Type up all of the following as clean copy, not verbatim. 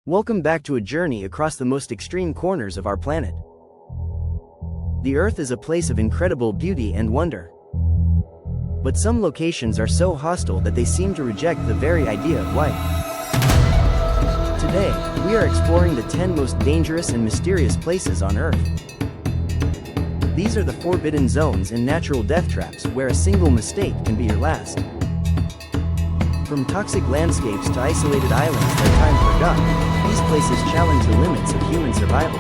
Welcome back to a journey across the most extreme corners of our planet. The Earth is a place of incredible beauty and wonder. But some locations are so hostile that they seem to reject the very idea of life. Today, we are exploring the 10 most dangerous and mysterious places on Earth. These are the forbidden zones and natural death traps where a single mistake can be your last. From toxic landscapes to isolated islands that time forgot, these places challenge the limits of human survival.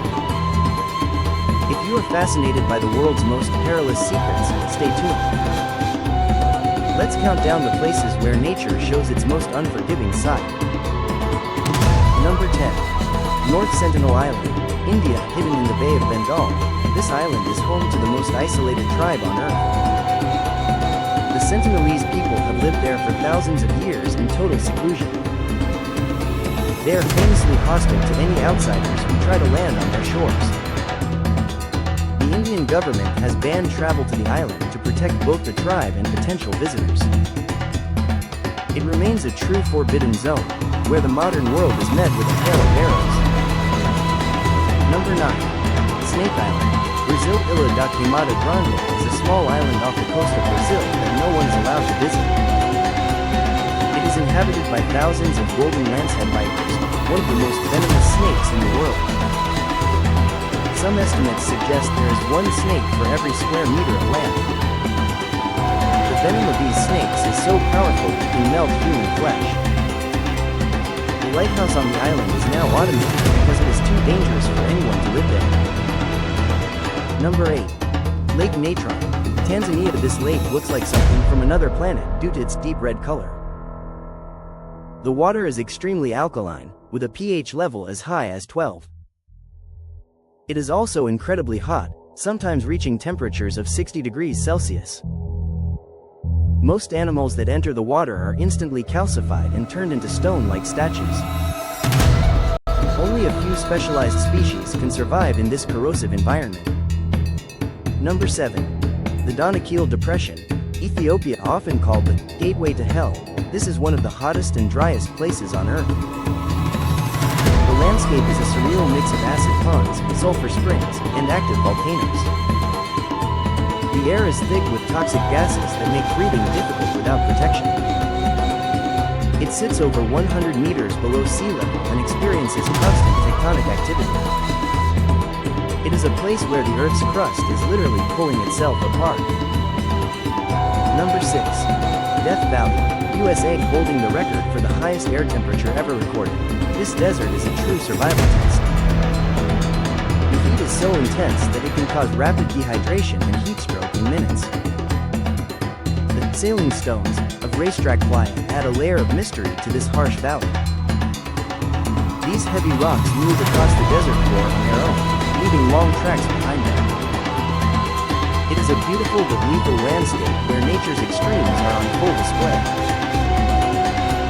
If you are fascinated by the world's most perilous secrets, stay tuned. Let's count down the places where nature shows its most unforgiving side. Number 10. North Sentinel Island, India. Hidden in the Bay of Bengal, this island is home to the most isolated tribe on Earth. The Sentinelese people have lived there for thousands of years in total seclusion. They are famously hostile to any outsiders who try to land on their shores. The Indian government has banned travel to the island to protect both the tribe and potential visitors. It remains a true forbidden zone, where the modern world is met with a hail of arrows. Number 9. Snake Island, Brazil. Ilha da Queimada Grande is a small island off the coast of Brazil that no one is allowed to visit. It is inhabited by thousands of golden lancehead vipers, one of the most venomous snakes in the world. Some estimates suggest there is one snake for every square meter of land. The venom of these snakes is so powerful it can melt human flesh. The lighthouse on the island is now automated because it is too dangerous for anyone to live there. Number 8. Lake Natron, Tanzania. This lake looks like something from another planet due to its deep red color. The water is extremely alkaline, with a pH level as high as 12. It is also incredibly hot, sometimes reaching temperatures of 60 degrees Celsius. Most animals that enter the water are instantly calcified and turned into stone-like statues. Only a few specialized species can survive in this corrosive environment. Number 7. The Danakil Depression, Ethiopia. Often called the gateway to hell, this is one of the hottest and driest places on Earth. The landscape is a surreal mix of acid ponds, sulfur springs, and active volcanoes. The air is thick with toxic gases that make breathing difficult without protection. It sits over 100 meters below sea level and experiences constant tectonic activity. It is a place where the Earth's crust is literally pulling itself apart. Number 6. Death Valley, USA. Holding the record for the highest air temperature ever recorded, this desert is a true survival test. The heat is so intense that it can cause rapid dehydration and heat stroke in minutes. The sailing stones of racetrack playa add a layer of mystery to this harsh valley. These heavy rocks move across the desert floor on their own, leaving long tracks behind them. It is a beautiful but lethal landscape where nature's extremes are on full display.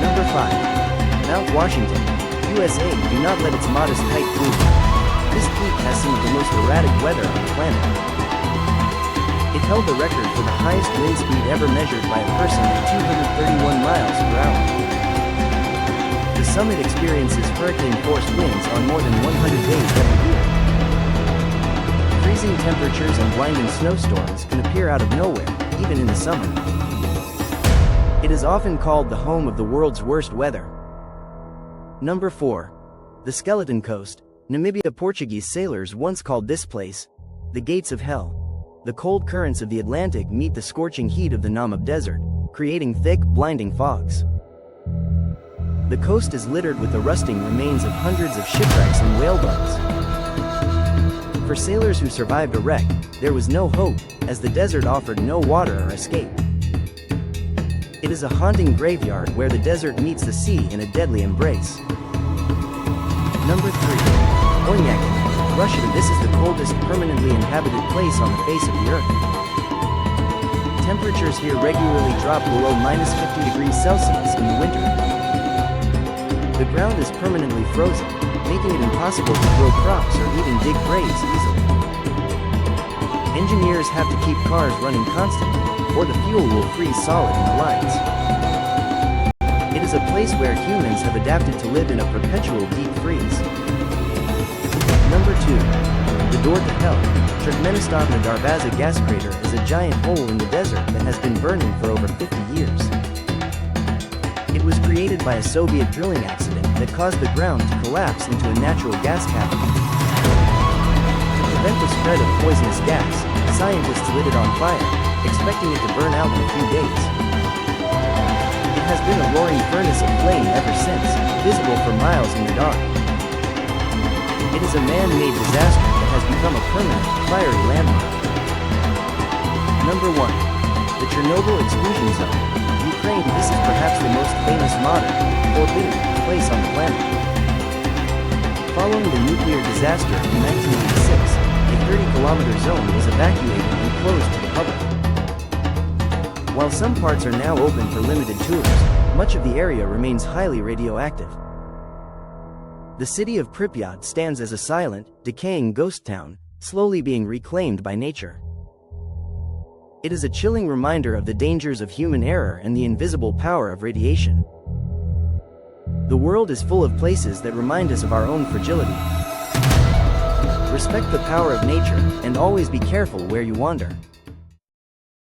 Number 5. Mount Washington, USA. Do not let its modest height fool you. This peak has some of the most erratic weather on the planet. It held the record for the highest wind speed ever measured by a person at 231 miles per hour. The summit experiences hurricane-force winds on more than 100 days every year. Freezing temperatures and blinding snowstorms can appear out of nowhere, even in the summer. It is often called the home of the world's worst weather. Number 4. The Skeleton Coast, Namibia. Portuguese sailors once called this place the gates of hell. The cold currents of the Atlantic meet the scorching heat of the Namib Desert, creating thick, blinding fogs. The coast is littered with the rusting remains of hundreds of shipwrecks and whale bones. For sailors who survived a wreck, there was no hope, as the desert offered no water or escape. It is a haunting graveyard where the desert meets the sea in a deadly embrace. Number 3. Oryakin, Russia. This is the coldest permanently inhabited place on the face of the Earth. Temperatures here regularly drop below -50 degrees Celsius in the winter. The ground is permanently frozen, making it impossible to grow crops or even dig graves easily. Engineers have to keep cars running constantly, or the fuel will freeze solid in the lines. It is a place where humans have adapted to live in a perpetual deep freeze. Number 2. The door to hell. Turkmenistan's Darvaza gas crater is a giant hole in the desert that has been burning for over 50 years. It was created by a Soviet drilling accident that caused the ground to collapse into a natural gas cavern. To prevent the spread of poisonous gas, scientists lit it on fire, expecting it to burn out in a few days. It has been a roaring furnace of flame ever since, visible for miles in the dark. It is a man-made disaster that has become a permanent, fiery landmark. Number 1. The Chernobyl Exclusion Zone. Ukraine. This is perhaps the most famous modern, forbidden, place on the planet. Following the nuclear disaster in 1986, a 30-kilometer zone was evacuated and closed to the public. While some parts are now open for limited tours, much of the area remains highly radioactive. The city of Pripyat stands as a silent, decaying ghost town, slowly being reclaimed by nature. It is a chilling reminder of the dangers of human error and the invisible power of radiation. The world is full of places that remind us of our own fragility. Respect the power of nature, and always be careful where you wander.